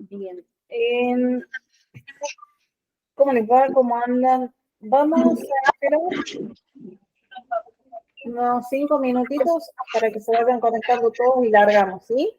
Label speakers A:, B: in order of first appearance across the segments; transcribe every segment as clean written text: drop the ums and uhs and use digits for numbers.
A: Bien. ¿Cómo les va? ¿Cómo andan? Vamos a esperar unos 5 minutitos para que se vayan conectando todos y largamos, ¿sí?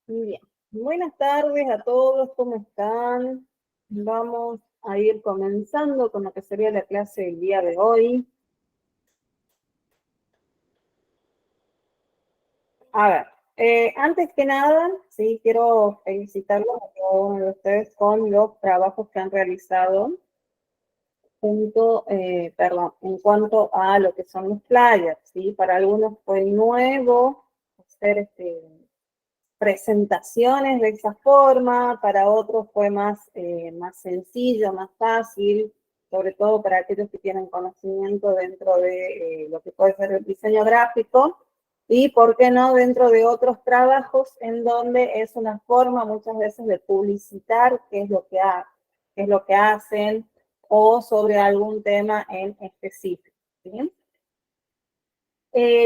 A: Bien. Buenas tardes a todos, ¿cómo están? Vamos a ir comenzando con lo que sería la clase del día de hoy. A ver, antes que nada, sí, quiero felicitarlos a cada uno de ustedes con los trabajos que han realizado en cuanto a lo que son los flyers, ¿sí? Para algunos fue nuevo hacer presentaciones de esa forma, para otros fue más sencillo, más fácil, sobre todo para aquellos que tienen conocimiento dentro de lo que puede ser el diseño gráfico, y por qué no dentro de otros trabajos en donde es una forma muchas veces de publicitar qué es qué es lo que hacen o sobre algún tema en específico, ¿sí?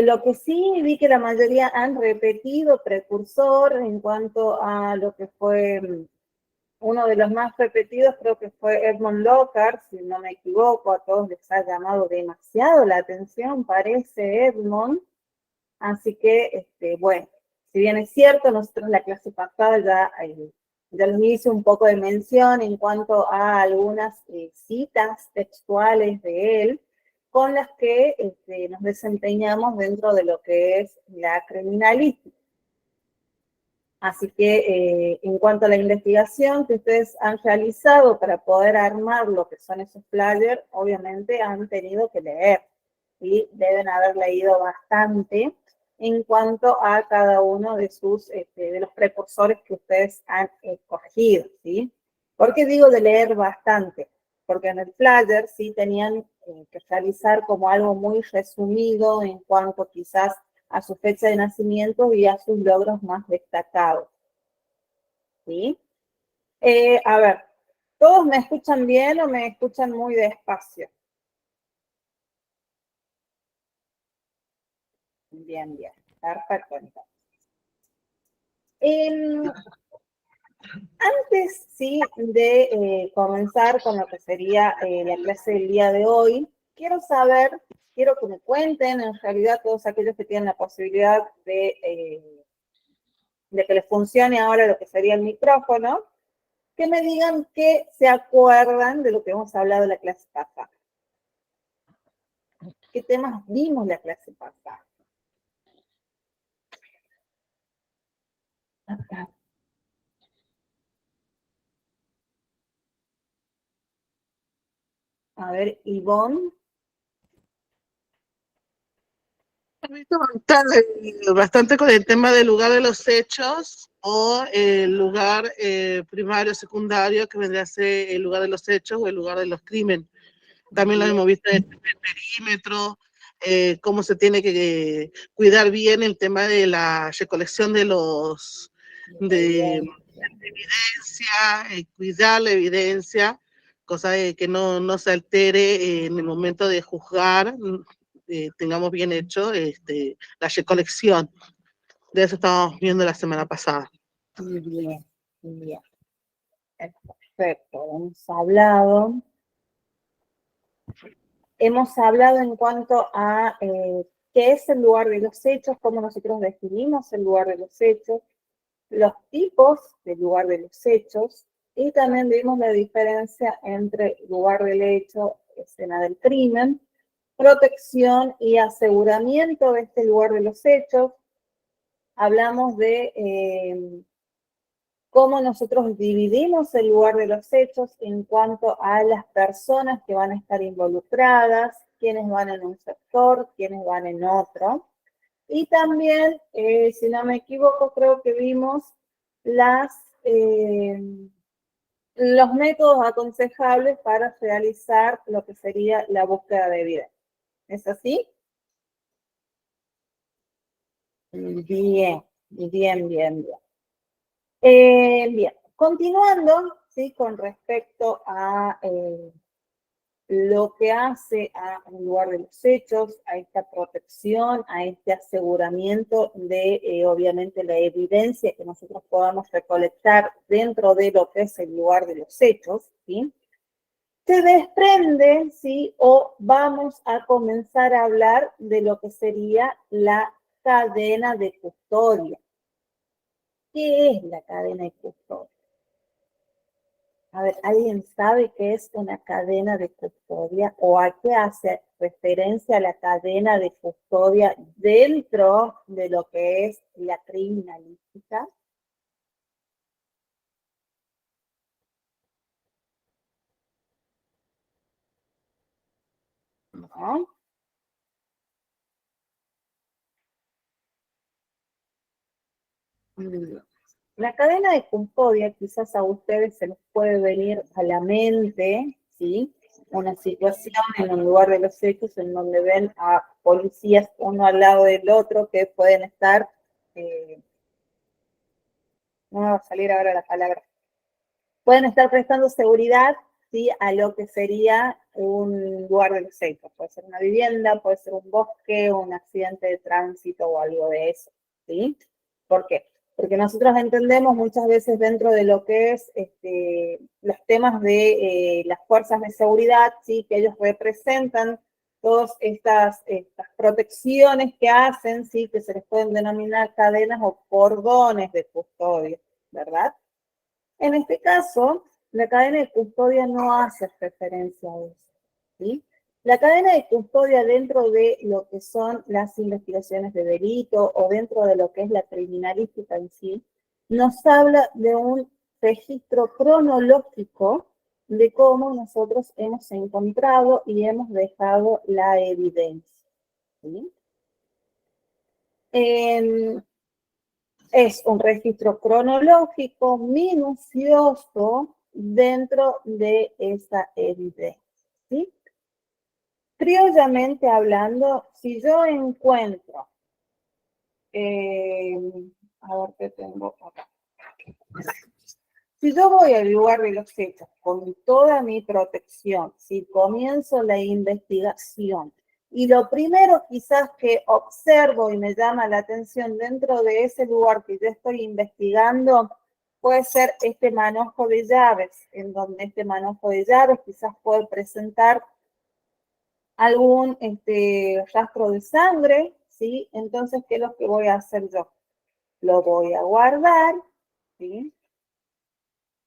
A: Lo que sí vi que la mayoría han repetido precursor en cuanto a lo que fue uno de los más repetidos, creo que fue Edmond Lockhart, si no me equivoco, a todos les ha llamado demasiado la atención, parece Edmond. Así que, bueno, si bien es cierto, nosotros en la clase pasada ya les hice un poco de mención en cuanto a algunas citas textuales de él, con las que nos desempeñamos dentro de lo que es la criminalística. Así que en cuanto a la investigación que ustedes han realizado para poder armar lo que son esos flyers, obviamente han tenido que leer y deben haber leído bastante en cuanto a cada uno de de los precursores que ustedes han escogido, ¿sí? ¿Por qué digo de leer bastante? Porque en el flyer sí tenían que realizar como algo muy resumido en cuanto quizás a su fecha de nacimiento y a sus logros más destacados, ¿sí? A ver, ¿todos me escuchan bien o me escuchan muy despacio? Bien, bien, perfecto. Antes, sí, de comenzar con lo que sería la clase del día de hoy, quiero que me cuenten, en realidad, todos aquellos que tienen la posibilidad de que les funcione ahora lo que sería el micrófono, que me digan que se acuerdan de lo que hemos hablado en la clase pasada. ¿Qué temas vimos la clase pasada? A ver, Ivonne.
B: He visto bastante con el tema del lugar de los hechos o el lugar primario, secundario, que vendría a ser el lugar de los hechos o el lugar de los crímenes. También lo hemos visto en el perímetro, cómo se tiene que cuidar bien el tema de la recolección de evidencia, cuidar la evidencia, cosa de que no se altere en el momento de juzgar, tengamos bien hecho la recolección. De eso estábamos viendo la semana pasada.
A: Bien, bien. Perfecto, hemos hablado en cuanto a qué es el lugar de los hechos, cómo nosotros definimos el lugar de los hechos, los tipos del lugar de los hechos, y también vimos la diferencia entre lugar del hecho, escena del crimen, protección y aseguramiento de este lugar de los hechos. Hablamos de cómo nosotros dividimos el lugar de los hechos en cuanto a las personas que van a estar involucradas, quiénes van en un sector, quiénes van en otro. Y también, si no me equivoco, creo que vimos eh, los métodos aconsejables para realizar lo que sería la búsqueda de evidencia. ¿Es así? Bien, bien, bien, bien. Bien, continuando, ¿sí? Con respecto a lo que hace al lugar de los hechos, a esta protección, a este aseguramiento de, obviamente, la evidencia que nosotros podamos recolectar dentro de lo que es el lugar de los hechos, ¿sí? Se desprende, ¿sí? O vamos a comenzar a hablar de lo que sería la cadena de custodia. ¿Qué es la cadena de custodia? A ver, ¿alguien sabe qué es una cadena de custodia o a qué hace referencia la cadena de custodia dentro de lo que es la criminalística? ¿No? La cadena de custodia quizás a ustedes se les puede venir a la mente, ¿sí? Una situación en un lugar de los hechos en donde ven a policías uno al lado del otro que pueden estar, no me va a salir ahora la palabra, pueden estar prestando seguridad, ¿sí? A lo que sería un lugar de los hechos. Puede ser una vivienda, puede ser un bosque, un accidente de tránsito o algo de eso, ¿sí? ¿Por qué? Porque nosotros entendemos muchas veces dentro de lo que es los temas de las fuerzas de seguridad, ¿sí? Que ellos representan todas estas protecciones que hacen, ¿sí? Que se les pueden denominar cadenas o cordones de custodia, ¿verdad? En este caso, la cadena de custodia no hace referencia a eso, ¿sí? La cadena de custodia dentro de lo que son las investigaciones de delito o dentro de lo que es la criminalística en sí, nos habla de un registro cronológico de cómo nosotros hemos encontrado y hemos dejado la evidencia, ¿sí? Es un registro cronológico, minucioso dentro de esa evidencia, ¿sí? Criollamente hablando, si yo encuentro, eh, a ver qué tengo acá. Si yo voy al lugar de los hechos con toda mi protección, si comienzo la investigación y lo primero quizás que observo y me llama la atención dentro de ese lugar que yo estoy investigando puede ser este manojo de llaves, en donde este manojo de llaves quizás puede presentar algún rastro de sangre, ¿sí? Entonces, ¿qué es lo que voy a hacer yo? Lo voy a guardar, ¿sí?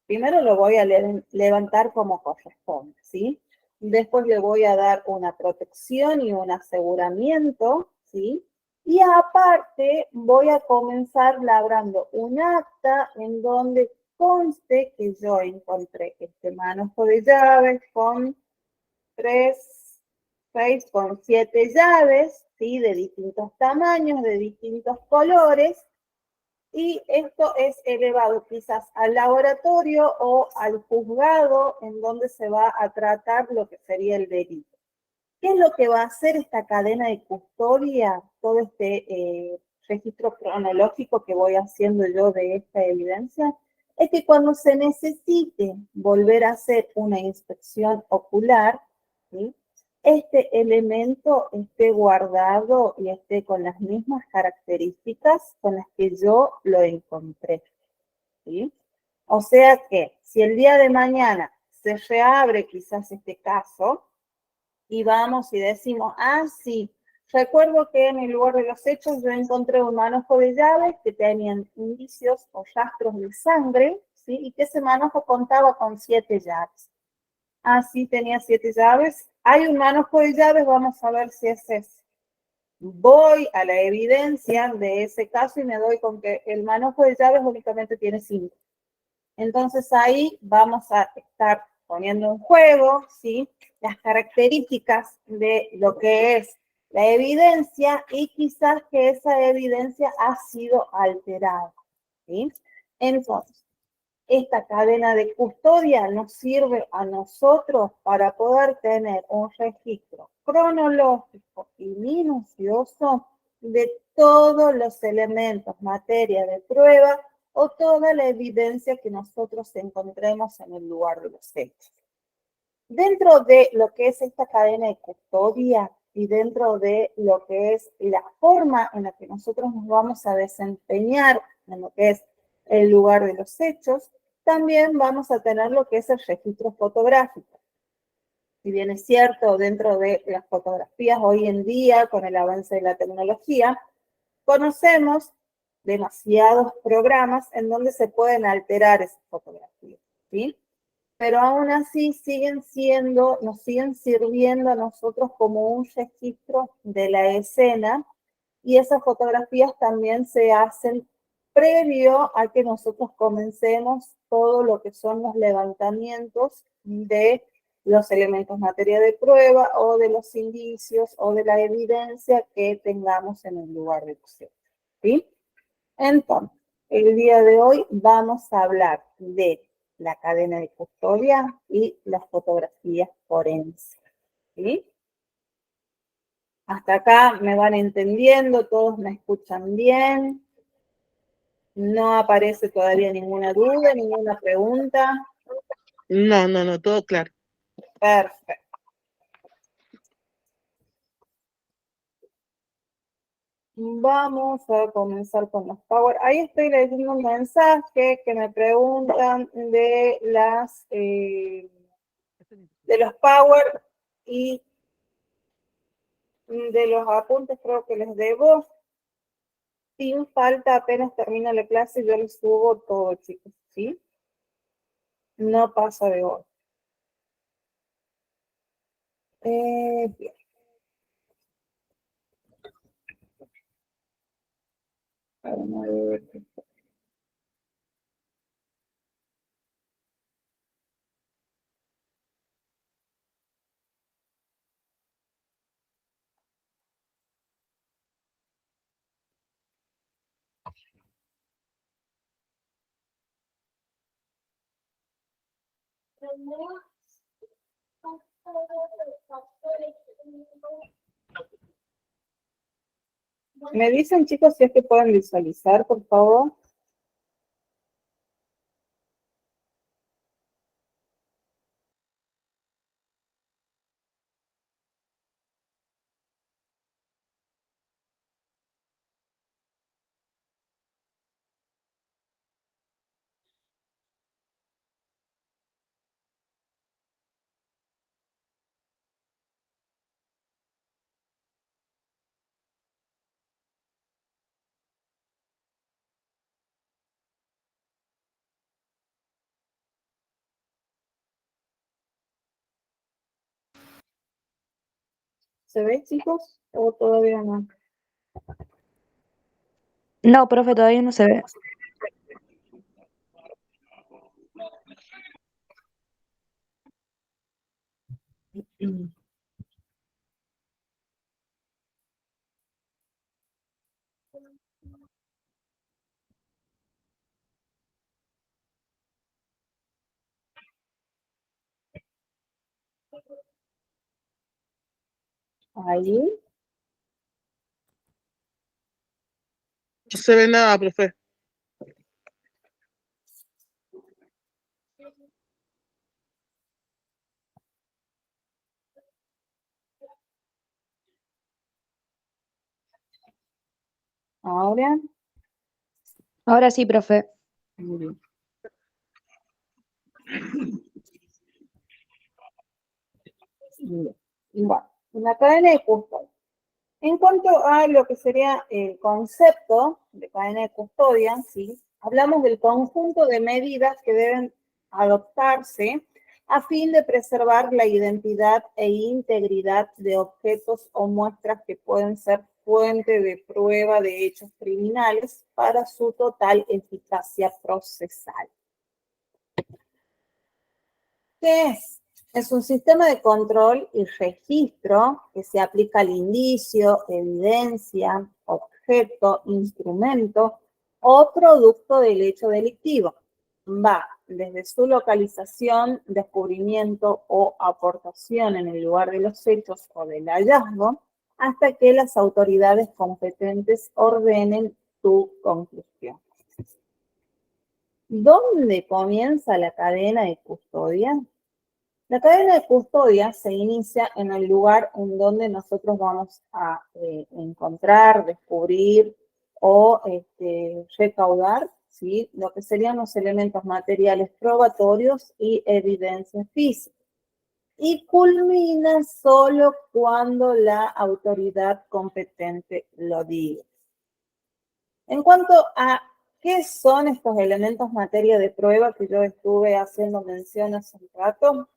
A: Primero lo voy a levantar como corresponde, ¿sí? Después le voy a dar una protección y un aseguramiento, ¿sí? Y aparte voy a comenzar labrando un acta en donde conste que yo encontré este manojo de llaves con 3, 6, con 7 llaves, ¿sí? De distintos tamaños, de distintos colores, y esto es elevado quizás al laboratorio o al juzgado en donde se va a tratar lo que sería el delito. ¿Qué es lo que va a hacer esta cadena de custodia? Todo este registro cronológico que voy haciendo yo de esta evidencia, es que cuando se necesite volver a hacer una inspección ocular, ¿sí? Este elemento esté guardado y esté con las mismas características con las que yo lo encontré, ¿sí? O sea que si el día de mañana se reabre quizás este caso y vamos y decimos, ah, sí, recuerdo que en el lugar de los hechos yo encontré un manojo de llaves que tenían indicios o rastros de sangre, ¿sí? Y que ese manojo contaba con 7 llaves. Ah, sí, tenía 7 llaves. Hay un manojo de llaves, vamos a ver si es ese. Voy a la evidencia de ese caso y me doy con que el manojo de llaves únicamente tiene 5. Entonces ahí vamos a estar poniendo en juego, ¿sí? Las características de lo que es la evidencia y quizás que esa evidencia ha sido alterada, ¿sí? Entonces, esta cadena de custodia nos sirve a nosotros para poder tener un registro cronológico y minucioso de todos los elementos, materia de prueba o toda la evidencia que nosotros encontremos en el lugar de los hechos. Dentro de lo que es esta cadena de custodia y dentro de lo que es la forma en la que nosotros nos vamos a desempeñar en lo que es el lugar de los hechos, también vamos a tener lo que es el registro fotográfico. Si bien es cierto, dentro de las fotografías hoy en día, con el avance de la tecnología, conocemos demasiados programas en donde se pueden alterar esas fotografías, ¿sí? Pero aún así nos siguen sirviendo a nosotros como un registro de la escena, y esas fotografías también se hacen previo a que nosotros comencemos todo lo que son los levantamientos de los elementos materia de prueba o de los indicios o de la evidencia que tengamos en el lugar de búsqueda, ¿sí? Entonces, el día de hoy vamos a hablar de la cadena de custodia y las fotografías forenses, ¿sí? Hasta acá me van entendiendo, todos me escuchan bien, no aparece todavía ninguna duda, ninguna pregunta.
B: No, todo claro.
A: Perfecto. Vamos a comenzar con los Power. Ahí estoy leyendo un mensaje que me preguntan de los Power y de los apuntes, creo que les debo. Sin falta, apenas termina la clase, yo les subo todo, chicos, ¿sí? No pasa de hoy. Bien. Vamos a ver. Me dicen, chicos, si es que pueden visualizar, por favor. ¿Se ve, chicos? ¿O todavía no?
C: No, profe, todavía no se ve.
A: Ahí.
B: No se ve nada, profe.
A: Ahora.
C: Ahora sí, profe.
A: Muy bien. Bien. Bueno, la cadena de custodia. En cuanto a lo que sería el concepto de cadena de custodia, ¿sí? Hablamos del conjunto de medidas que deben adoptarse a fin de preservar la identidad e integridad de objetos o muestras que pueden ser fuente de prueba de hechos criminales para su total eficacia procesal. ¿Qué es? Es un sistema de control y registro que se aplica al indicio, evidencia, objeto, instrumento o producto del hecho delictivo. Va desde su localización, descubrimiento o aportación en el lugar de los hechos o del hallazgo, hasta que las autoridades competentes ordenen su conclusión. ¿Dónde comienza la cadena de custodia? La cadena de custodia se inicia en el lugar en donde nosotros vamos a encontrar, descubrir o recaudar, ¿sí? Lo que serían los elementos materiales probatorios y evidencia física. Y culmina solo cuando la autoridad competente lo diga. En cuanto a qué son estos elementos materia de prueba que yo estuve haciendo mención hace un rato,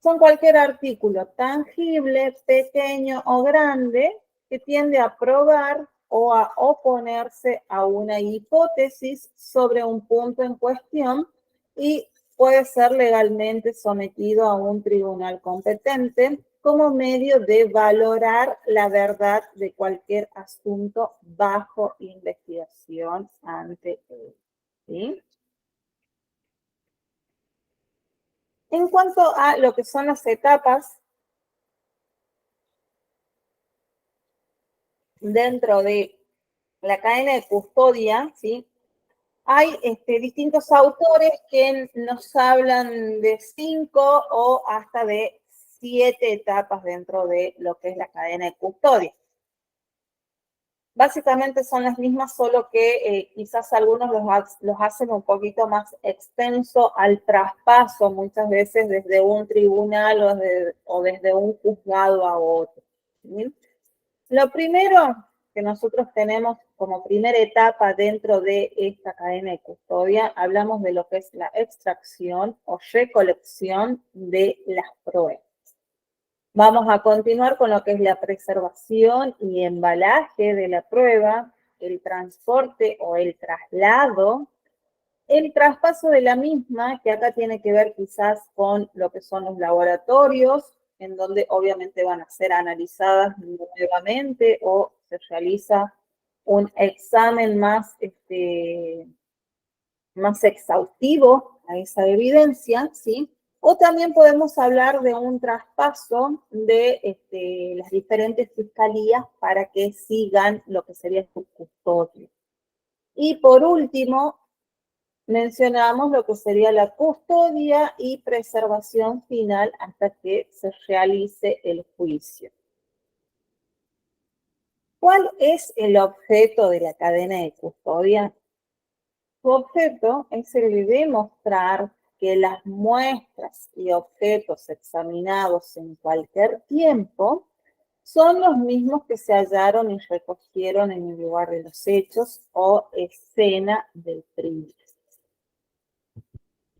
A: son cualquier artículo tangible, pequeño o grande que tiende a probar o a oponerse a una hipótesis sobre un punto en cuestión y puede ser legalmente sometido a un tribunal competente como medio de valorar la verdad de cualquier asunto bajo investigación ante él. ¿Sí? En cuanto a lo que son las etapas dentro de la cadena de custodia, ¿sí? Hay distintos autores que nos hablan de 5 o hasta de 7 etapas dentro de lo que es la cadena de custodia. Básicamente son las mismas, solo que quizás algunos los hacen un poquito más extenso al traspaso, muchas veces desde un tribunal o desde un juzgado a otro. ¿Sí? Lo primero que nosotros tenemos como primera etapa dentro de esta cadena de custodia, hablamos de lo que es la extracción o recolección de las pruebas. Vamos a continuar con lo que es la preservación y embalaje de la prueba, el transporte o el traslado, el traspaso de la misma, que acá tiene que ver quizás con lo que son los laboratorios, en donde obviamente van a ser analizadas nuevamente o se realiza un examen más exhaustivo a esa evidencia, ¿sí? O también podemos hablar de un traspaso de las diferentes fiscalías para que sigan lo que sería su custodia. Y por último, mencionamos lo que sería la custodia y preservación final hasta que se realice el juicio. ¿Cuál es el objeto de la cadena de custodia? Su objeto es el de demostrar que las muestras y objetos examinados en cualquier tiempo son los mismos que se hallaron y recogieron en el lugar de los hechos o escena del crimen.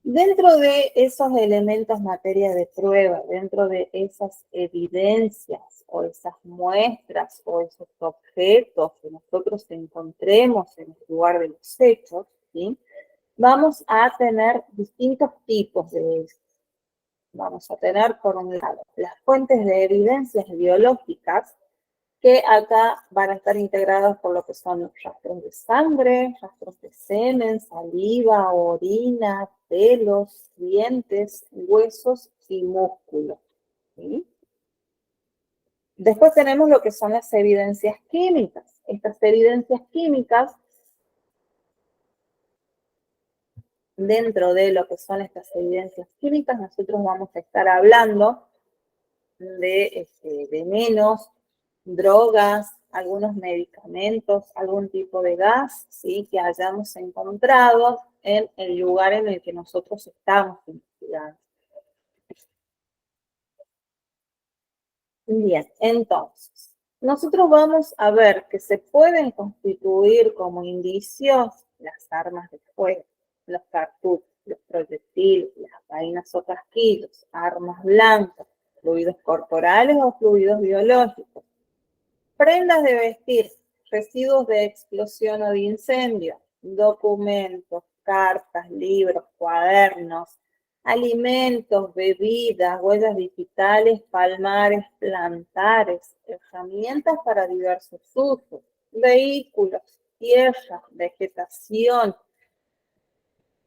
A: Dentro de esos elementos materia de prueba, dentro de esas evidencias o esas muestras o esos objetos que nosotros encontremos en el lugar de los hechos, ¿sí? Vamos a tener distintos tipos de esto. Vamos a tener, por un lado, las fuentes de evidencias biológicas, que acá van a estar integradas por lo que son rastros de sangre, rastros de semen, saliva, orina, pelos, dientes, huesos y músculos. ¿Sí? Después tenemos lo que son las evidencias químicas. Estas evidencias químicas, dentro de lo que son estas evidencias químicas, nosotros vamos a estar hablando de venenos, drogas, algunos medicamentos, algún tipo de gas, ¿sí? Que hayamos encontrado en el lugar en el que nosotros estamos investigando. Bien, entonces, nosotros vamos a ver que se pueden constituir como indicios las armas de fuego, los cartuchos, los proyectiles, las vainas o casquillos, armas blancas, fluidos corporales o fluidos biológicos, prendas de vestir, residuos de explosión o de incendio, documentos, cartas, libros, cuadernos, alimentos, bebidas, huellas digitales, palmares, plantares, herramientas para diversos usos, vehículos, tierra, vegetación,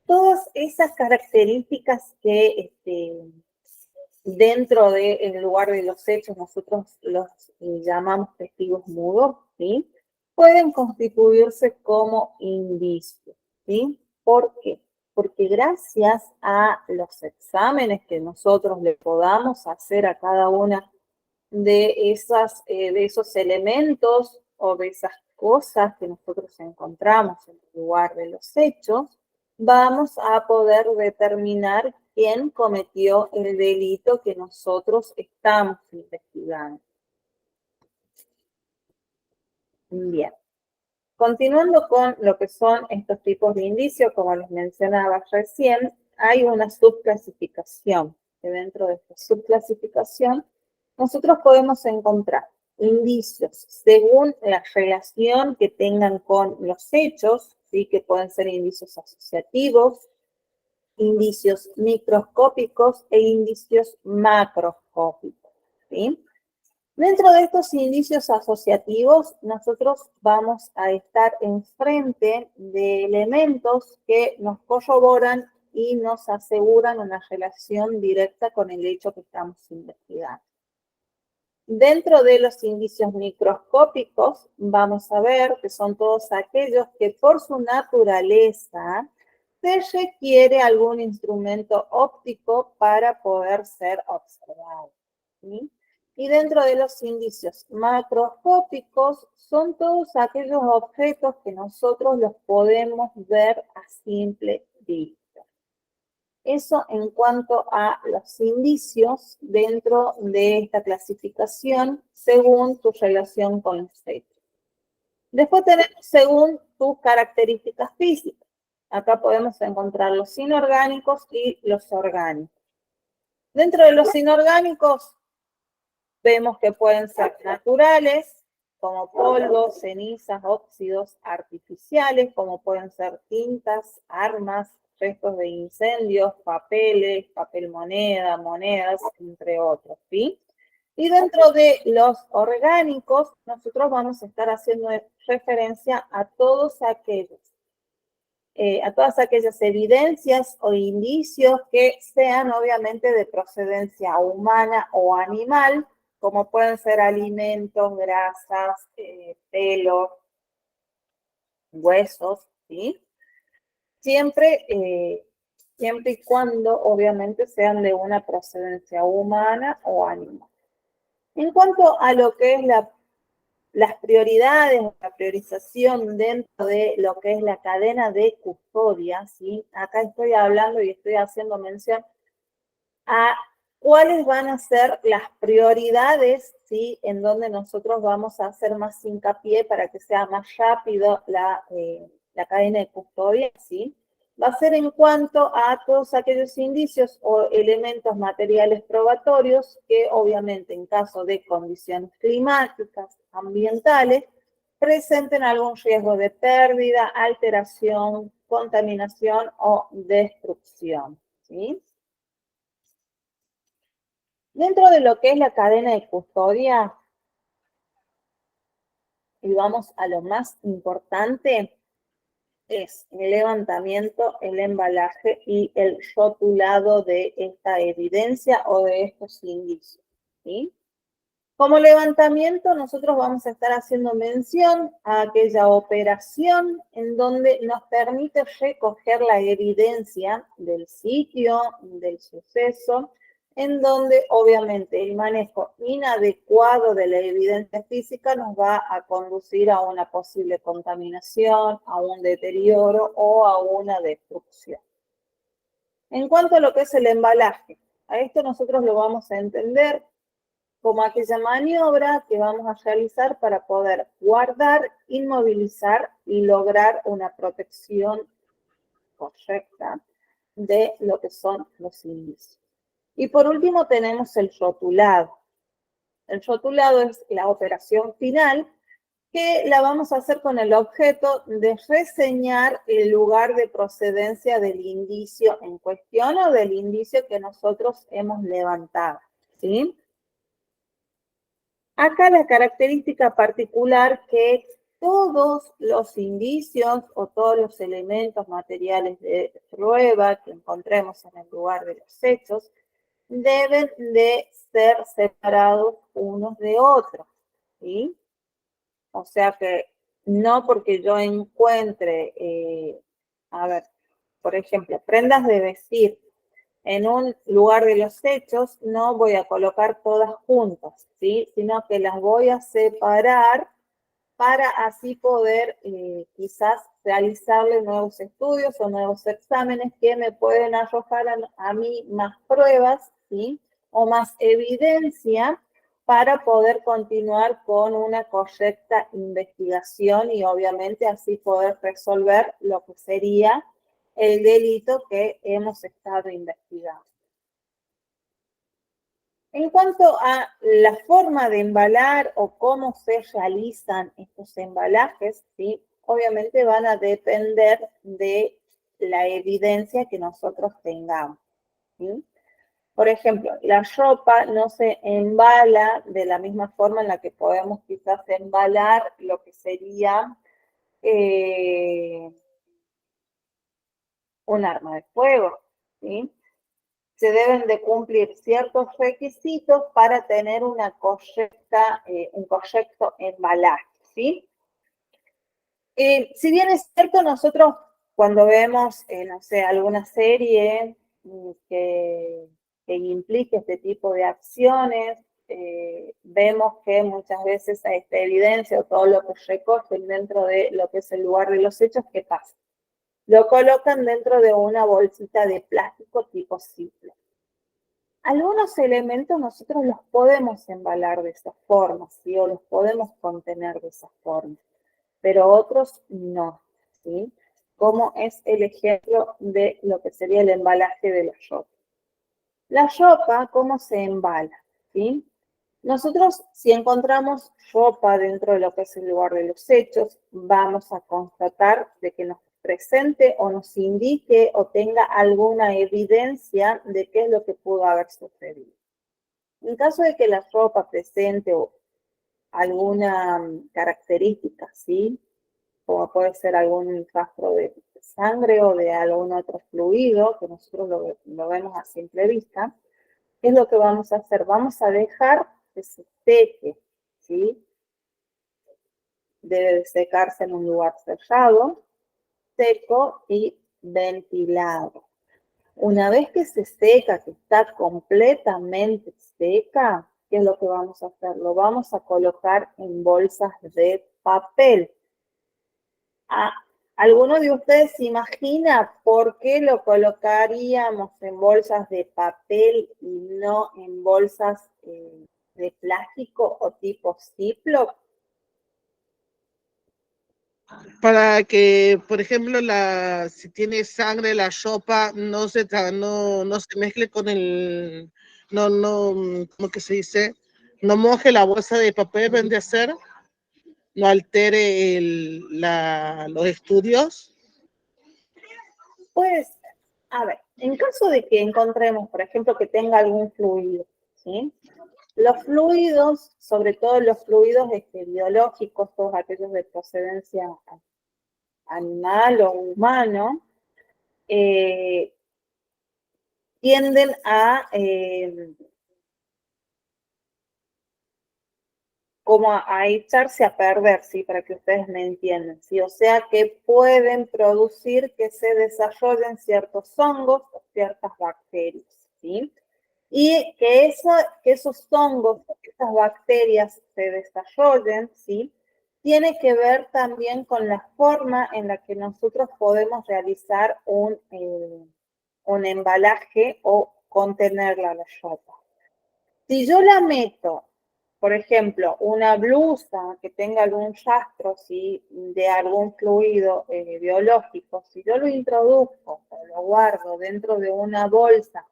A: todas esas características que dentro del lugar de los hechos nosotros los llamamos testigos mudos, ¿sí? Pueden constituirse como indicios, ¿sí? ¿Por qué? Porque gracias a los exámenes que nosotros le podamos hacer a cada una de esos elementos o de esas cosas que nosotros encontramos en el lugar de los hechos, vamos a poder determinar quién cometió el delito que nosotros estamos investigando. Bien. Continuando con lo que son estos tipos de indicios, como les mencionaba recién, hay una subclasificación, que dentro de esta subclasificación nosotros podemos encontrar indicios según la relación que tengan con los hechos, ¿sí? Que pueden ser indicios asociativos, indicios microscópicos e indicios macroscópicos, ¿sí? Dentro de estos indicios asociativos, nosotros vamos a estar enfrente de elementos que nos corroboran y nos aseguran una relación directa con el hecho que estamos investigando. Dentro de los indicios microscópicos, vamos a ver que son todos aquellos que por su naturaleza se requiere algún instrumento óptico para poder ser observado, ¿sí? Y dentro de los indicios macroscópicos son todos aquellos objetos que nosotros los podemos ver a simple vista. Eso en cuanto a los indicios dentro de esta clasificación según tu relación con los hechos. Después tenemos según tus características físicas. Acá podemos encontrar los inorgánicos y los orgánicos. Dentro de los inorgánicos vemos que pueden ser naturales, como polvo, cenizas, óxidos artificiales, como pueden ser tintas, armas, restos de incendios, papeles, papel moneda, monedas, entre otros, ¿sí? Y dentro de los orgánicos, nosotros vamos a estar haciendo referencia a todas aquellas evidencias o indicios que sean obviamente de procedencia humana o animal, como pueden ser alimentos, grasas, pelo, huesos, ¿sí? Siempre y cuando obviamente sean de una procedencia humana o animal. En cuanto a lo que es las prioridades, la priorización dentro de lo que es la cadena de custodia, ¿sí? Acá estoy hablando y estoy haciendo mención a cuáles van a ser las prioridades, ¿sí? En donde nosotros vamos a hacer más hincapié para que sea más rápido la cadena de custodia, ¿sí? Va a ser en cuanto a todos aquellos indicios o elementos materiales probatorios que obviamente en caso de condiciones climáticas, ambientales, presenten algún riesgo de pérdida, alteración, contaminación o destrucción, ¿sí? Dentro de lo que es la cadena de custodia, y vamos a lo más importante, es el levantamiento, el embalaje y el rotulado de esta evidencia o de estos indicios, ¿sí? Como levantamiento, nosotros vamos a estar haciendo mención a aquella operación en donde nos permite recoger la evidencia del sitio, del suceso, en donde obviamente el manejo inadecuado de la evidencia física nos va a conducir a una posible contaminación, a un deterioro o a una destrucción. En cuanto a lo que es el embalaje, a esto nosotros lo vamos a entender como aquella maniobra que vamos a realizar para poder guardar, inmovilizar y lograr una protección correcta de lo que son los indicios. Y por último tenemos el rotulado. El rotulado es la operación final que la vamos a hacer con el objeto de reseñar el lugar de procedencia del indicio en cuestión o del indicio que nosotros hemos levantado, ¿sí? Acá la característica particular que todos los indicios o todos los elementos materiales de prueba que encontremos en el lugar de los hechos deben de ser separados unos de otros, ¿sí? O sea que no porque yo encuentre, por ejemplo, prendas de vestir en un lugar de los hechos, no voy a colocar todas juntas, ¿sí? Sino que las voy a separar para así poder quizás realizarle nuevos estudios o nuevos exámenes que me pueden arrojar a mí más pruebas, ¿sí? O más evidencia para poder continuar con una correcta investigación y obviamente así poder resolver lo que sería el delito que hemos estado investigando. En cuanto a la forma de embalar o cómo se realizan estos embalajes, ¿sí? Obviamente van a depender de la evidencia que nosotros tengamos, ¿sí? Por ejemplo, la ropa no se embala de la misma forma en la que podemos quizás embalar lo que sería un arma de fuego, ¿sí? Se deben de cumplir ciertos requisitos para tener una correcta, un correcto embalaje, ¿sí? Si bien es cierto, nosotros cuando vemos, no sé, alguna serie que implique este tipo de acciones, vemos que muchas veces a esta evidencia o todo lo que recogen dentro de lo que es el lugar de los hechos, ¿qué pasa? Lo colocan dentro de una bolsita de plástico tipo Ziploc. Algunos elementos nosotros los podemos embalar de esa forma, ¿sí? O los podemos contener de esa forma, pero otros no, ¿sí? Como es el ejemplo de lo que sería el embalaje de la ropa. La ropa, ¿cómo se embala? ¿Sí? Nosotros, si encontramos ropa dentro de lo que es el lugar de los hechos, vamos a constatar de que nos presente o nos indique o tenga alguna evidencia de qué es lo que pudo haber sucedido. En caso de que la ropa presente o alguna característica, ¿sí? Como puede ser algún rastro de sangre o de algún otro fluido, que nosotros lo vemos a simple vista, ¿qué es lo que vamos a hacer? Vamos a dejar que se seque, ¿sí? Debe de secarse en un lugar cerrado, seco y ventilado. Una vez que se seca, que está completamente seca, ¿qué es lo que vamos a hacer? Lo vamos a colocar en bolsas de papel. ¿Alguno de ustedes se imagina por qué lo colocaríamos en bolsas de papel y no en bolsas de plástico o tipo Ziploc?
B: Para que, por ejemplo, si tiene sangre la ropa, no se mezcle con ¿cómo que se dice? No moje la bolsa de papel, vende a ser, no altere los estudios.
A: Pues, a ver, en caso de que encontremos, por ejemplo, que tenga algún fluido, ¿sí? Los fluidos, sobre todo los fluidos biológicos, todos aquellos de procedencia animal o humano, tienden como a echarse a perder, ¿sí? Para que ustedes me entiendan, ¿sí? O sea que pueden producir que se desarrollen ciertos hongos o ciertas bacterias, ¿sí? Y que esos hongos, esas bacterias se desarrollen, ¿sí? Tiene que ver también con la forma en la que nosotros podemos realizar un embalaje o contenerla la ropa. Si yo la meto, por ejemplo, una blusa que tenga algún rastro, ¿sí? De algún fluido biológico, si yo lo introduzco o lo guardo dentro de una bolsa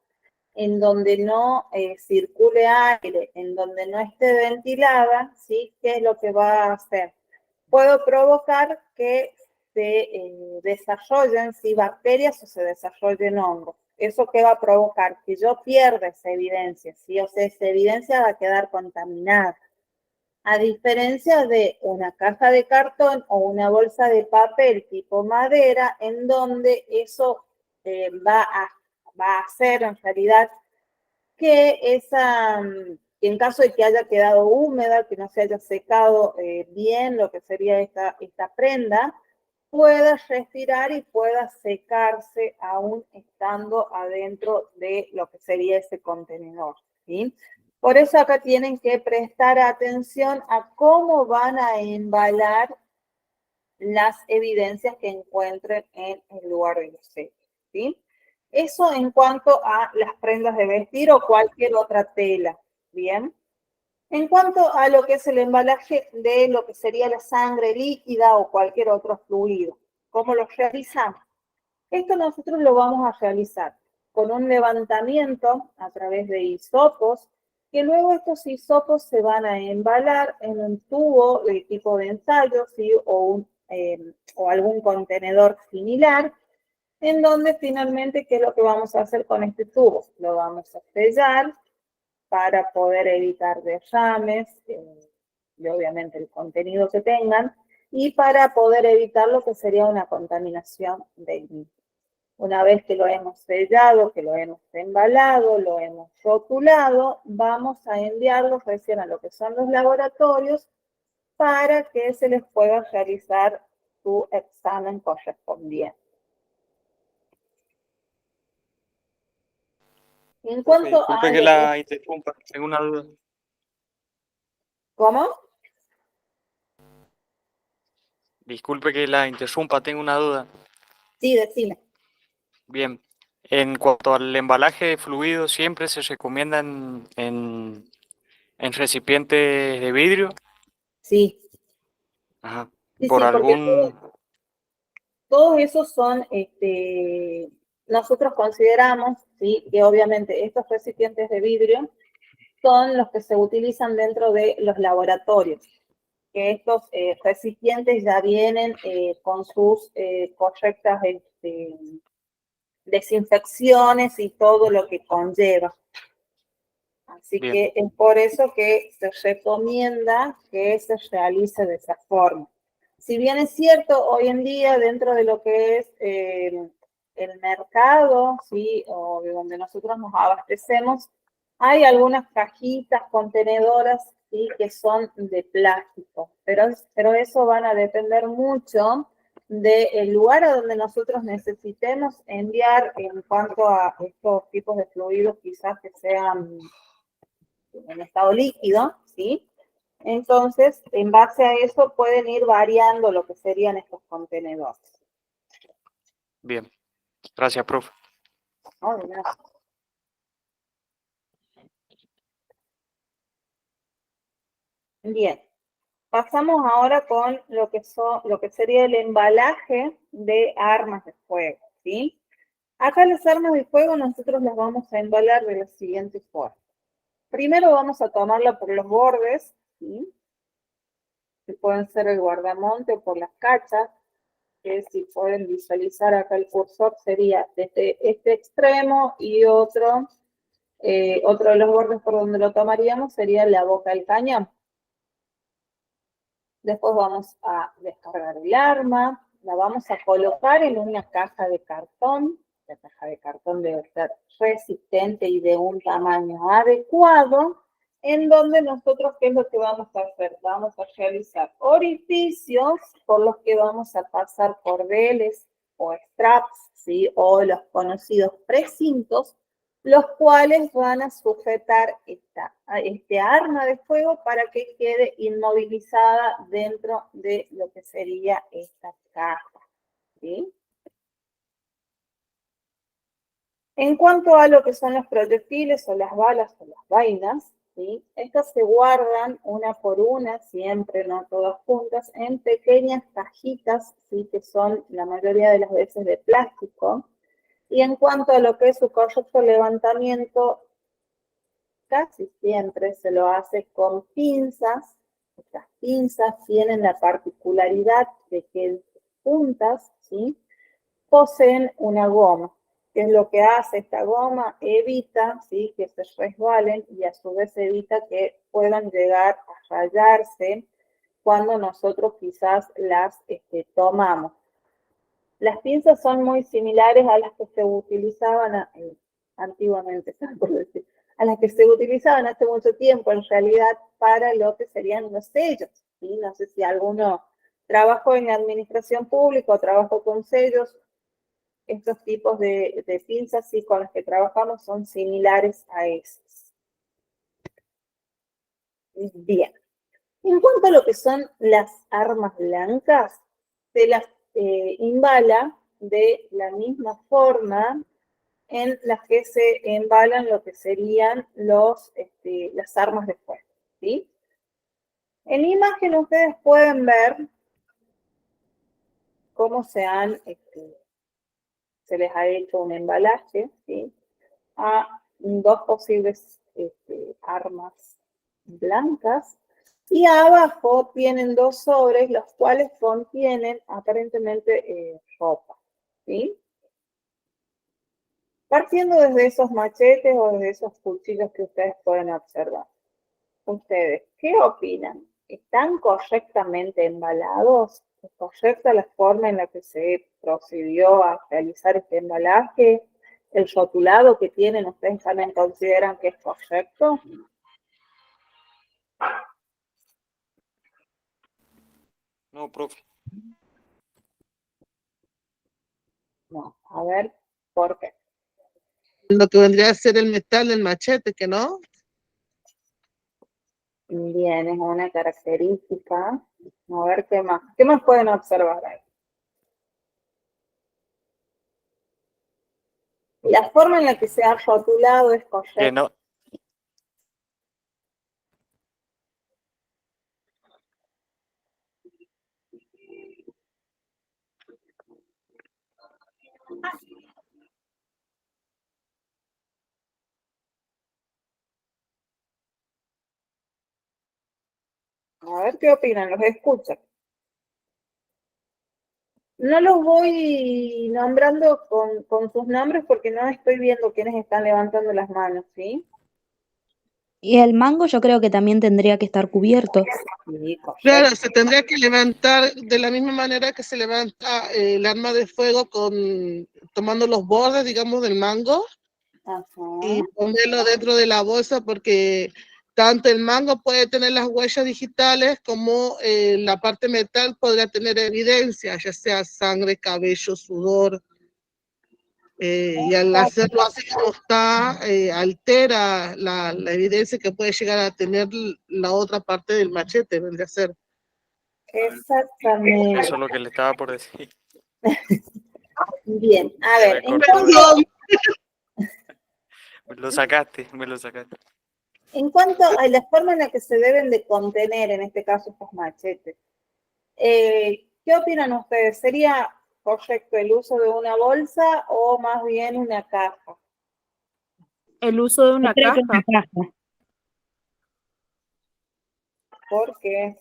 A: en donde no circule aire, en donde no esté ventilada, ¿sí? ¿Qué es lo que va a hacer? Puedo provocar que se desarrollen, ¿sí? Bacterias o se desarrollen hongos. ¿Eso qué va a provocar? Que yo pierda esa evidencia, ¿sí? O sea, esa evidencia va a quedar contaminada. A diferencia de una caja de cartón o una bolsa de papel tipo madera, en donde eso va a hacer en realidad que en caso de que haya quedado húmeda, que no se haya secado bien lo que sería esta prenda, pueda respirar y pueda secarse aún estando adentro de lo que sería ese contenedor, ¿sí? Por eso acá tienen que prestar atención a cómo van a embalar las evidencias que encuentren en el lugar de los hechos, ¿sí? Eso en cuanto a las prendas de vestir o cualquier otra tela, ¿bien? En cuanto a lo que es el embalaje de lo que sería la sangre líquida o cualquier otro fluido, ¿cómo lo realizamos? Esto nosotros lo vamos a realizar con un levantamiento a través de hisopos, que luego estos hisopos se van a embalar en un tubo de tipo de ensayo, ¿sí? O algún contenedor similar, en donde finalmente, ¿qué es lo que vamos a hacer con este tubo? Lo vamos a sellar para poder evitar derrames y obviamente el contenido que tengan, y para poder evitar lo que sería una contaminación del mismo. Una vez que lo hemos sellado, que lo hemos embalado, lo hemos rotulado, vamos a enviarlos recién a lo que son los laboratorios para que se les pueda realizar su examen correspondiente. En cuanto
D: Disculpe
A: a
D: que
A: lo
D: la interrumpa, tengo una duda.
A: ¿Cómo?
D: Disculpe que la interrumpa, tengo una duda.
A: Sí, decime.
D: Bien, en cuanto al embalaje de fluidos, ¿siempre se recomienda en recipientes de vidrio?
A: Sí,
D: Ajá.
A: sí,
D: Por
A: sí, porque
D: algún...
A: todos esos son, nosotros consideramos, ¿sí? Que obviamente estos recipientes de vidrio son los que se utilizan dentro de los laboratorios, que estos recipientes ya vienen con sus correctas desinfecciones y todo lo que conlleva. Así
D: Bien,
A: que es por eso que se recomienda que se realice de esa forma. Si bien es cierto, hoy en día dentro de lo que es el mercado, ¿sí? O de donde nosotros nos abastecemos, hay algunas cajitas contenedoras, ¿sí? Que son de plástico, pero eso van a depender mucho del lugar a donde nosotros necesitemos enviar en cuanto a estos tipos de fluidos, quizás que sean en estado líquido, ¿sí? Entonces, en base a eso pueden ir variando lo que serían estos contenedores.
D: bien. Gracias, profe.
A: ¿No? De nada. Bien, pasamos ahora con lo que sería el embalaje de armas de fuego, ¿sí? Acá las armas de fuego nosotros las vamos a embalar de la siguiente forma. Primero vamos a tomarla por los bordes, ¿sí? Que pueden ser el guardamonte o por las cachas, que si pueden visualizar acá el cursor sería desde este extremo y otro de los bordes por donde lo tomaríamos sería la boca del cañón. Después vamos a descargar el arma, la vamos a colocar en una caja de cartón. La caja de cartón debe ser resistente y de un tamaño adecuado, en donde nosotros, ¿qué es lo que vamos a hacer? Vamos a realizar orificios por los que vamos a pasar cordeles o straps, ¿sí? O los conocidos precintos, los cuales van a sujetar este arma de fuego para que quede inmovilizada dentro de lo que sería esta caja, ¿sí? En cuanto a lo que son los proyectiles o las balas o las vainas, ¿sí? Estas se guardan una por una, siempre, no todas juntas, en pequeñas cajitas, ¿sí? Que son la mayoría de las veces de plástico. Y en cuanto a lo que es su correcto levantamiento, casi siempre se lo hace con pinzas. Estas pinzas tienen la particularidad de que en sus puntas, ¿sí? Poseen una goma. ¿Qué es lo que hace esta goma? Evita, ¿sí? Que se resbalen y a su vez evita que puedan llegar a rayarse cuando nosotros quizás las tomamos. Las pinzas son muy similares a las que se utilizaban antiguamente, por decir, a las que se utilizaban hace mucho tiempo, en realidad, para lo que serían los sellos, ¿sí? No sé si alguno trabajó en la administración pública o trabajó con sellos. Estos tipos de pinzas, sí, con las que trabajamos son similares a esas. Bien. En cuanto a lo que son las armas blancas, se las embala de la misma forma en las que se embalan lo que serían las armas de fuego. ¿sí? En la imagen ustedes pueden ver cómo se les ha hecho un embalaje, ¿sí? A dos posibles armas blancas. Y abajo tienen dos sobres, los cuales contienen aparentemente ropa, ¿sí? Partiendo desde esos machetes o desde esos cuchillos que ustedes pueden observar. ¿Ustedes qué opinan? ¿Están correctamente embalados? ¿Es correcta la forma en la que se procedió a realizar este embalaje? ¿El rotulado que tienen ustedes también consideran que es correcto?
D: No, profe.
A: No, a ver, ¿por qué?
B: Lo que vendría a ser el metal del machete, que no.
A: Bien, es una característica. A ver, ¿qué más? ¿Qué más pueden observar ahí? La forma en la que se ha rotulado es correcta.
D: No,
A: A ver qué opinan, los escuchan. No los voy nombrando con sus nombres porque no estoy viendo quiénes están levantando las manos, ¿sí?
C: Y el mango yo creo que también tendría que estar cubierto.
A: Sí,
B: Claro,
A: correcto.
B: se tendría que levantar de la misma manera que se levanta el arma de fuego tomando los bordes, digamos, del mango y
A: Ajá.
B: ponerlo dentro de la bolsa porque tanto el mango puede tener las huellas digitales como la parte metal podría tener evidencia, ya sea sangre, cabello, sudor. Y al hacerlo así como está, altera la evidencia que puede llegar a tener la otra parte del machete, vendría a ser.
A: Exactamente.
D: eso es lo que le estaba por decir.
A: Bien, a
D: Se
A: ver,
D: me cortó eso.
B: Perdón.
D: Me lo sacaste.
A: en cuanto a la forma en la que se deben de contener, en este caso, estos machetes, ¿qué opinan ustedes? ¿Sería correcto el uso de una bolsa o más bien una caja?
E: El uso de
C: Yo
E: una
C: creo que
E: caja.
C: una caja.
A: Porque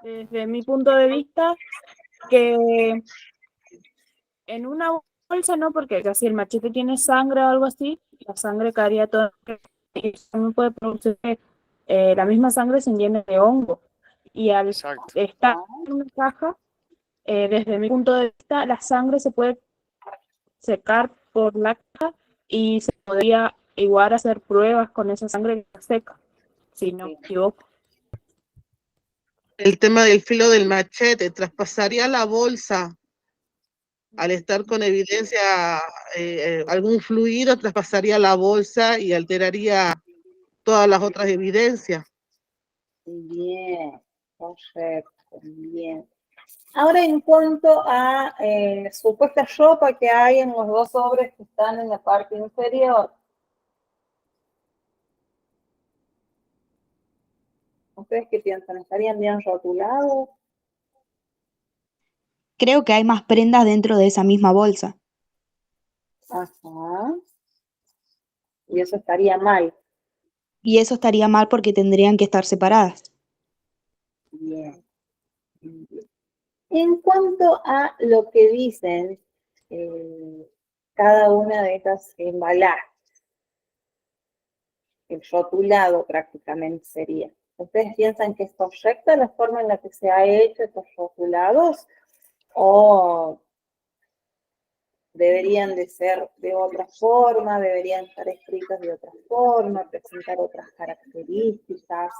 E: Desde mi punto de vista, que en una bolsa no, porque casi el machete tiene sangre o algo así, la sangre caería toda y también puede producir la misma sangre se llena de hongo. Y al
D: Exacto.
E: estar en una caja, desde mi punto de vista, la sangre se puede secar por la caja y se podría igual hacer pruebas con esa sangre seca, si no me equivoco.
B: El tema del filo del machete traspasaría la bolsa al estar con evidencia, algún fluido traspasaría la bolsa y alteraría todas las otras evidencias.
A: bien, correcto, bien. Ahora, en cuanto a supuesta ropa que hay en los dos sobres que están en la parte inferior, ¿ustedes qué piensan? ¿Estarían bien rotulados?
C: Creo que hay más prendas dentro de esa misma bolsa.
A: Ajá. Y eso estaría mal.
C: Y eso estaría mal porque tendrían que estar separadas.
A: Bien. Bien. En cuanto a lo que dicen cada una de estas embalajes, el rotulado prácticamente sería. ¿Ustedes piensan que es correcta la forma en la que se ha hecho estos rotulados o deberían de ser de otra forma, deberían estar escritos de otra forma, presentar otras características?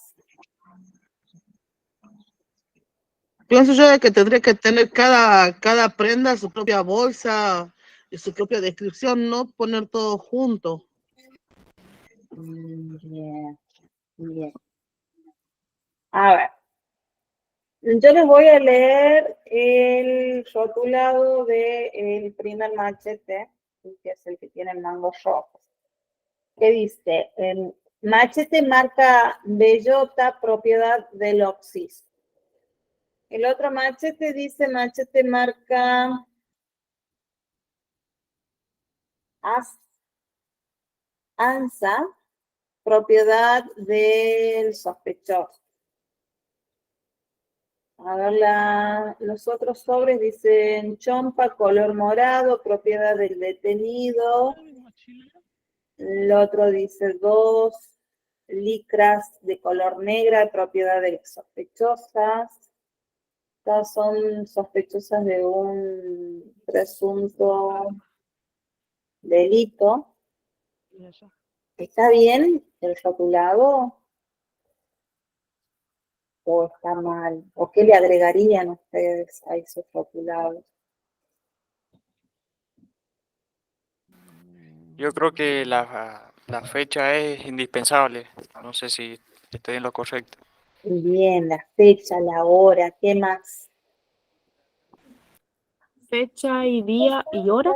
B: Pienso yo de que tendría que tener cada prenda su propia bolsa y su propia descripción, no poner todo junto.
A: Bien, bien. A ver, yo les voy a leer el rotulado del primer machete, que es el que tiene el mango rojo, que dice, Machete marca bellota, propiedad del Oxis. El otro machete dice machete marca Ansa, propiedad del sospechoso. A ver, los otros sobres dicen chompa, color morado, propiedad del detenido. El otro dice 2 licras de color negra, propiedad de sospechosas. Estas son sospechosas de un presunto delito. ¿Está bien el rotulado? ¿O está mal? ¿O qué le agregarían ustedes a esos rotulados?
D: Yo creo que la fecha es indispensable. No sé si estoy en lo correcto.
A: Bien, la fecha, la hora, ¿qué más?
E: Fecha y día y hora.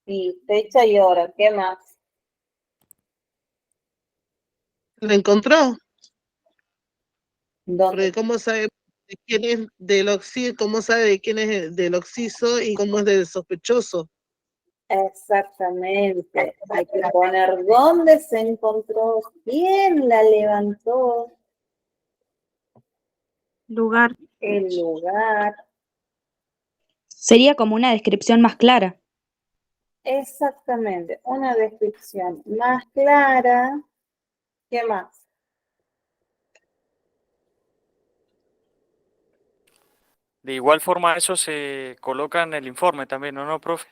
A: Sí, fecha y hora, ¿qué más?
B: ¿Lo encontró?
A: ¿Dónde?
B: Porque cómo sabe de quién es del occiso, cómo sabe de quién es del occiso y cómo es del sospechoso.
A: Exactamente. Hay que poner dónde se encontró, quién la levantó,
E: Lugar.
A: el lugar.
C: Sería como una descripción más clara.
A: Exactamente. Una descripción más clara. ¿Qué más?
D: De igual forma, eso se coloca en el informe también, ¿no, profe?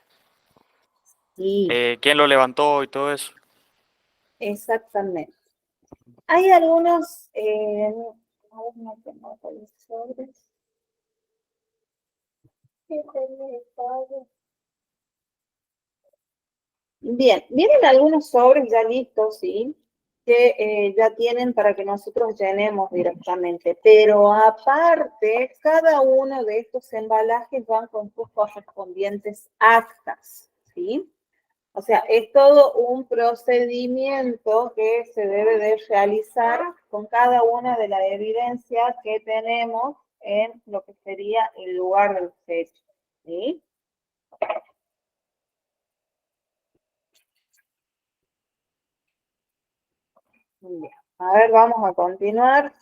A: Sí,
D: ¿Quién lo levantó y todo eso?
A: exactamente. Hay algunos, a ver, no tengo los sobres. Bien, vienen algunos sobres ya listos, ¿sí? Que ya tienen para que nosotros llenemos directamente. Pero aparte, cada uno de estos embalajes van con sus correspondientes actas, ¿sí? O sea, es todo un procedimiento que se debe de realizar con cada una de las evidencias que tenemos en lo que sería el lugar del hecho, ¿sí? Bien. A ver, vamos a continuar.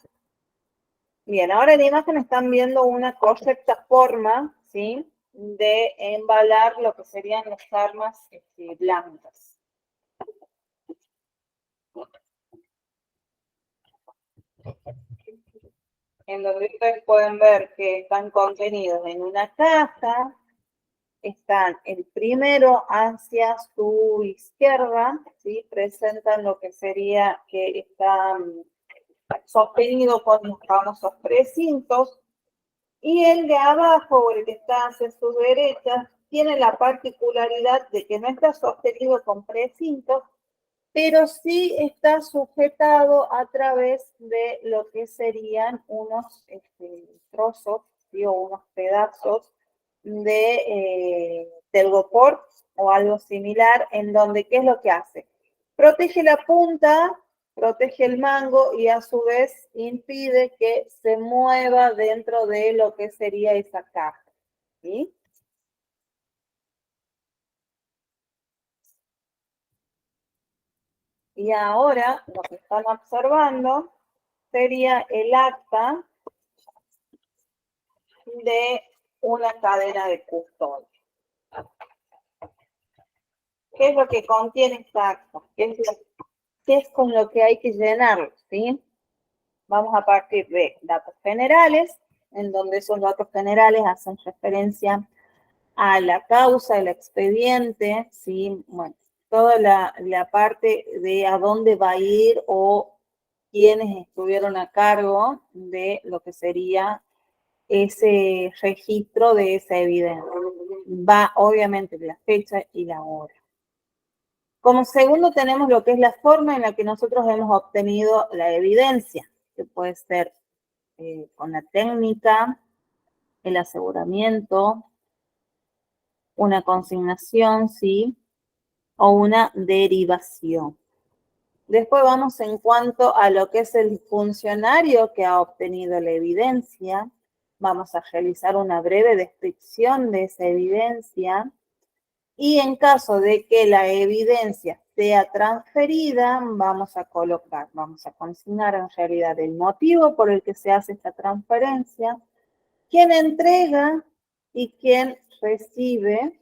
A: Bien, ahora en imagen están viendo una correcta forma, ¿sí? De embalar lo que serían las armas blancas. En donde ustedes pueden ver que están contenidos en una caja, están el primero hacia su izquierda, ¿sí? Presentan lo que sería que está sostenido con los famosos precintos, y el de abajo, o el que está hacia su derecha, tiene la particularidad de que no está sostenido con precintos, pero sí está sujetado a través de lo que serían unos trozos, ¿sí? O unos pedazos de telgopor o algo similar, en donde, ¿qué es lo que hace? Protege la punta, protege el mango y a su vez impide que se mueva dentro de lo que sería esa caja, ¿sí? Y ahora lo que están observando sería el acta de una cadena de custodia. ¿Qué es lo que contiene esta acta? ¿Qué es con lo que hay que llenarlo? ¿Sí? Vamos a partir de datos generales, en donde esos datos generales hacen referencia a la causa, el expediente, ¿sí? Bueno, toda la parte de a dónde va a ir o quiénes estuvieron a cargo de lo que sería ese registro de esa evidencia. Va obviamente la fecha y la hora. Como segundo tenemos lo que es la forma en la que nosotros hemos obtenido la evidencia, que puede ser con la técnica, el aseguramiento, una consignación, ¿sí? o una derivación. Después vamos en cuanto a lo que es el funcionario que ha obtenido la evidencia. Vamos a realizar una breve descripción de esa evidencia. Y en caso de que la evidencia sea transferida, vamos a consignar en realidad el motivo por el que se hace esta transferencia, quién entrega y quién recibe,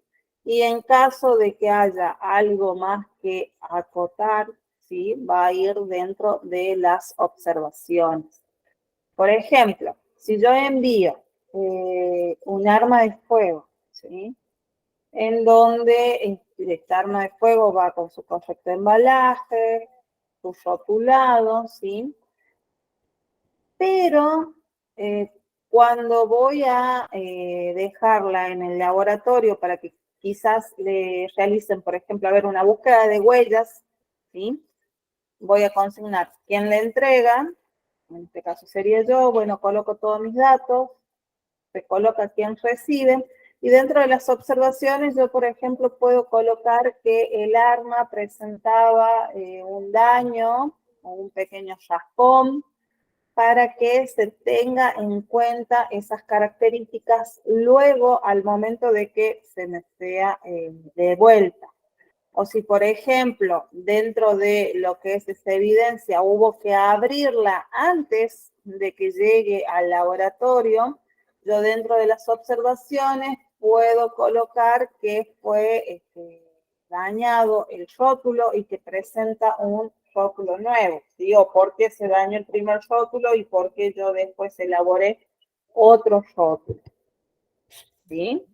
A: y en caso de que haya algo más que acotar, ¿sí? Va a ir dentro de las observaciones. Por ejemplo, si yo envío un arma de fuego, ¿sí? En donde esta arma de fuego va con su correcto embalaje, su rotulado, ¿sí? Pero cuando voy a dejarla en el laboratorio para que quizás le realicen, por ejemplo, a ver, una búsqueda de huellas, ¿sí? Voy a consignar quién le entrega, en este caso sería yo, bueno, coloco todos mis datos, se coloca quién recibe, y dentro de las observaciones yo, por ejemplo, puedo colocar que el arma presentaba un daño o un pequeño raspón, para que se tenga en cuenta esas características luego al momento de que se me sea devuelta. O si, por ejemplo, dentro de lo que es esa evidencia hubo que abrirla antes de que llegue al laboratorio, yo dentro de las observaciones puedo colocar que fue dañado el rótulo y que presenta un rótulo nuevo, ¿sí? O por qué se dañó el primer rótulo y por qué yo después elaboré otro rótulo, ¿sí?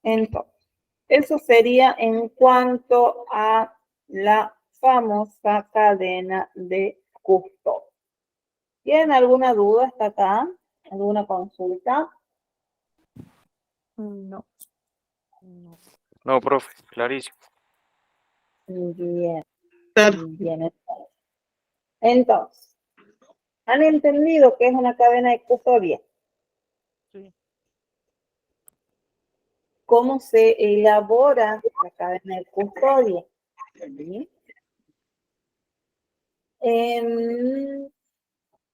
A: Entonces, eso sería en cuanto a la famosa cadena de custodia. ¿Tienen alguna duda hasta acá? ¿Alguna consulta?
E: No.
D: No, profe, clarísimo.
A: Bien,
B: Claro.
A: bien. Entonces, ¿han entendido qué es una cadena de custodia?
B: Sí.
A: ¿Cómo se elabora la cadena de custodia? ¿Sí?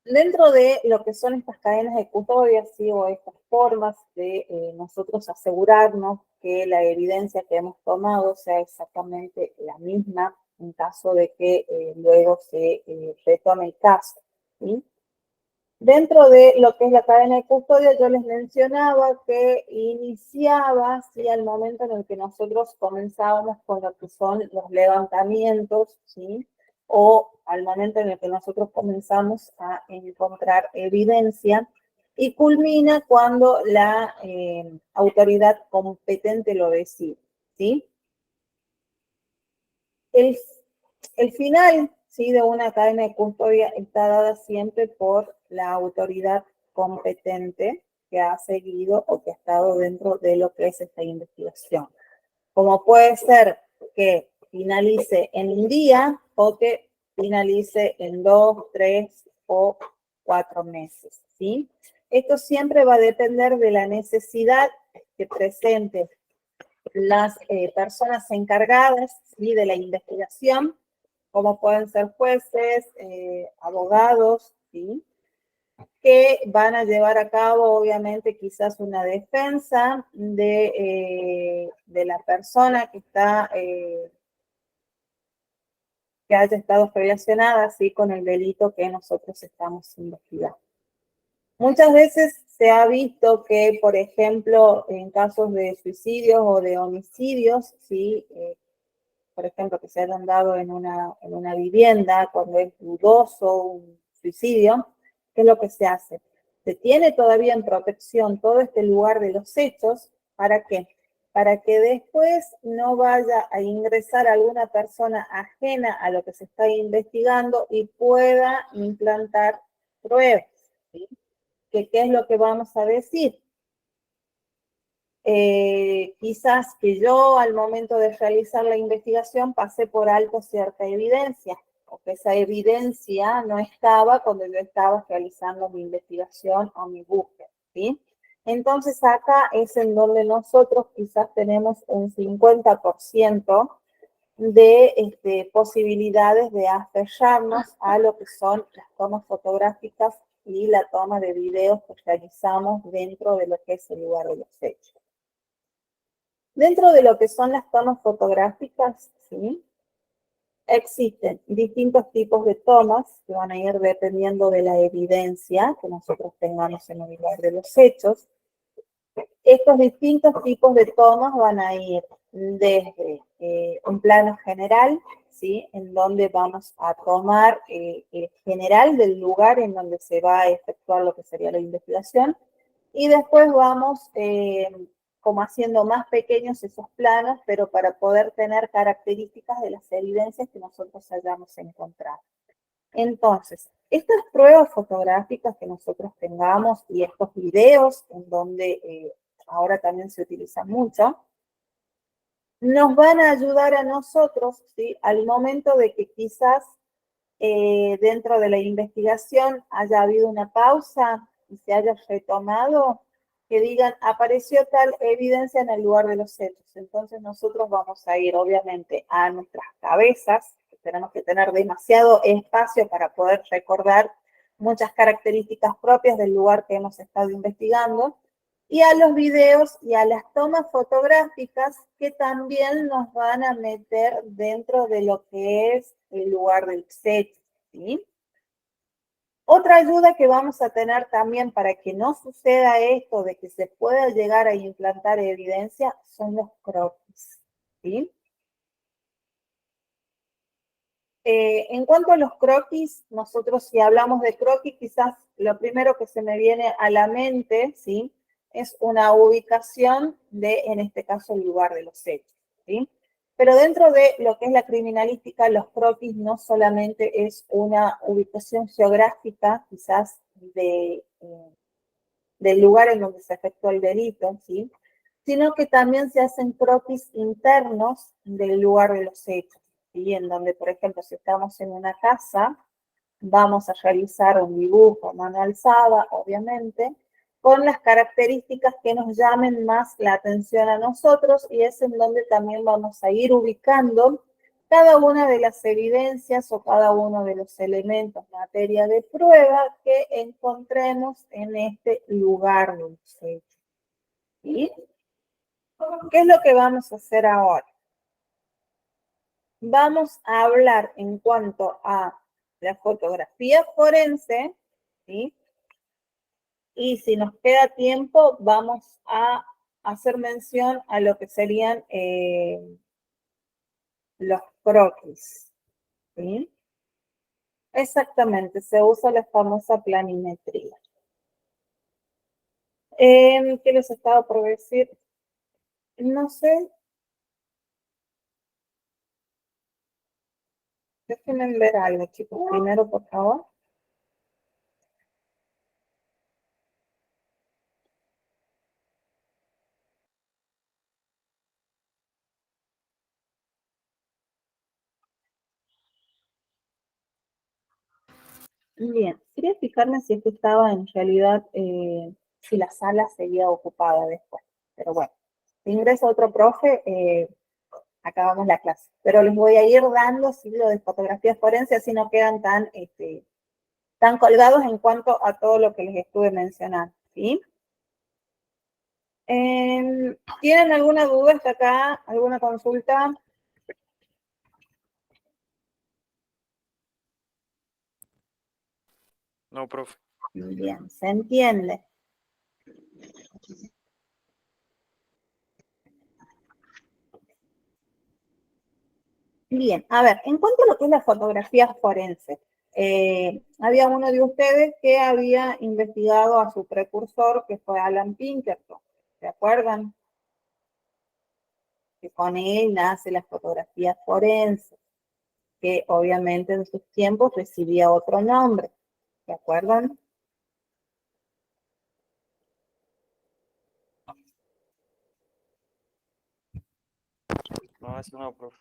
A: Dentro de lo que son estas cadenas de custodia, ¿sí? O estas formas de nosotros asegurarnos que la evidencia que hemos tomado sea exactamente la misma en caso de que luego se retome el caso, ¿sí? Dentro de lo que es la cadena de custodia, yo les mencionaba que iniciaba, ¿sí? Al momento en el que nosotros comenzábamos con lo que son los levantamientos, ¿sí? O al momento en el que nosotros comenzamos a encontrar evidencia, y culmina cuando la autoridad competente lo decide, ¿sí? El final, ¿sí? De una cadena de custodia está dada siempre por la autoridad competente que ha seguido o que ha estado dentro de lo que es esta investigación. Como puede ser que finalice en un día o que finalice en 2, 3 o 4 meses, ¿sí? Esto siempre va a depender de la necesidad que presenten las personas encargadas, ¿sí? De la investigación, como pueden ser jueces, abogados, ¿sí? Que van a llevar a cabo, obviamente, quizás una defensa de la persona que está, que haya estado relacionada, ¿sí? Con el delito que nosotros estamos investigando. Muchas veces se ha visto que, por ejemplo, en casos de suicidios o de homicidios, ¿sí? Por ejemplo, que se hayan dado en una vivienda, cuando es dudoso un suicidio, ¿qué es lo que se hace? Se tiene todavía en protección todo este lugar de los hechos, ¿para qué? Para que después no vaya a ingresar alguna persona ajena a lo que se está investigando y pueda implantar pruebas, ¿sí? ¿Qué es lo que vamos a decir? Quizás que yo al momento de realizar la investigación pasé por alto cierta evidencia, o que esa evidencia no estaba cuando yo estaba realizando mi investigación o mi búsqueda, ¿sí? Entonces acá es en donde nosotros quizás tenemos un 50% de posibilidades de aferrarnos a lo que son las tomas fotográficas y la toma de videos que realizamos dentro de lo que es el lugar de los hechos. Dentro de lo que son las tomas fotográficas, ¿sí? Existen distintos tipos de tomas que van a ir dependiendo de la evidencia que nosotros tengamos en el lugar de los hechos. Estos distintos tipos de tomas van a ir desde un plano general, ¿sí? En donde vamos a tomar el general del lugar en donde se va a efectuar lo que sería la investigación, y después vamos como haciendo más pequeños esos planos, pero para poder tener características de las evidencias que nosotros hayamos encontrado. Entonces, estas pruebas fotográficas que nosotros tengamos y estos videos en donde ahora también se utilizan mucho, nos van a ayudar a nosotros, ¿sí? Al momento de que quizás dentro de la investigación haya habido una pausa y se haya retomado, que digan, apareció tal evidencia en el lugar de los hechos. Entonces nosotros vamos a ir, obviamente, a nuestras cabezas, que tenemos que tener demasiado espacio para poder recordar muchas características propias del lugar que hemos estado investigando, y a los videos y a las tomas fotográficas que también nos van a meter dentro de lo que es el lugar del hecho, ¿sí? Otra ayuda que vamos a tener también para que no suceda esto de que se pueda llegar a implantar evidencia son los croquis, ¿sí? En cuanto a los croquis, nosotros si hablamos de croquis, quizás lo primero que se me viene a la mente, ¿sí? Es una ubicación de, en este caso, el lugar de los hechos, ¿sí? Pero dentro de lo que es la criminalística, los croquis no solamente es una ubicación geográfica, quizás del lugar en donde se efectuó el delito, ¿sí? Sino que también se hacen croquis internos del lugar de los hechos, ¿sí? En donde, por ejemplo, si estamos en una casa, vamos a realizar un dibujo a mano alzada, obviamente, con las características que nos llamen más la atención a nosotros, y es en donde también vamos a ir ubicando cada una de las evidencias o cada uno de los elementos, materia de prueba que encontremos en este lugar de los hechos. ¿Sí? ¿Qué es lo que vamos a hacer ahora? Vamos a hablar en cuanto a la fotografía forense, ¿sí? Y si nos queda tiempo, vamos a hacer mención a lo que serían los croquis, ¿sí? Exactamente, se usa la famosa planimetría. ¿Qué les estaba por decir? No sé. Déjenme ver algo, chicos, primero, por favor. Bien, quería fijarme si esto estaba en realidad, si la sala seguía ocupada después. Pero bueno, si ingresa otro profe, acabamos la clase. Pero les voy a ir dando, sí, lo de fotografías forenses, así no quedan tan colgados en cuanto a todo lo que les estuve mencionando, ¿sí? ¿Tienen alguna duda hasta acá? ¿Alguna consulta?
D: No, profe.
A: Bien, se entiende. Bien, a ver, en cuanto a lo que es la fotografía forense, había uno de ustedes que había investigado a su precursor, que fue Alan Pinkerton, ¿se acuerdan? Que con él nace la fotografía forense, que obviamente en sus tiempos recibía otro nombre, ¿se acuerdan?
D: No, eso no, profe.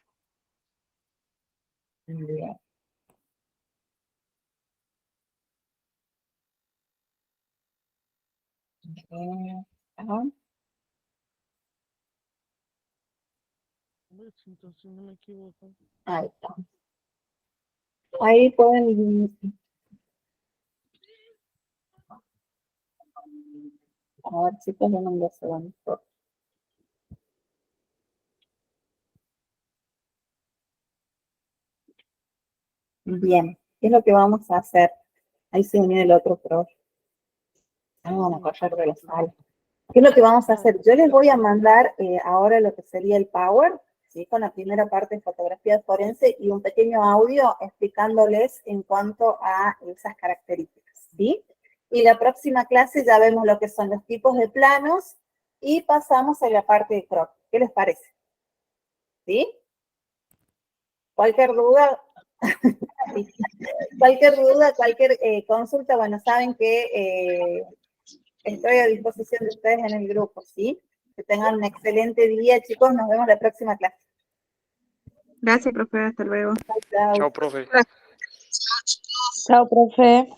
A: Bien. Ajá.
B: Entonces no me equivoco.
A: Ahí está. Ahí pueden... A ver, chicos, denme un segundo. Bien, ¿qué es lo que vamos a hacer? Ahí se unió el otro pro. Vamos a correr de la sala. ¿Qué es lo que vamos a hacer? Yo les voy a mandar ahora lo que sería el Power, ¿sí? Con la primera parte de fotografía forense y un pequeño audio explicándoles en cuanto a esas características, ¿sí? Y la próxima clase ya vemos lo que son los tipos de planos y pasamos a la parte de crop. ¿Qué les parece? ¿Sí? Cualquier duda, cualquier consulta, bueno, saben que estoy a disposición de ustedes en el grupo, ¿sí? Que tengan un excelente día, chicos. Nos vemos la próxima clase.
E: Gracias, profe. Hasta luego.
A: Chao.
D: Chao, profe.
C: Chao, profe.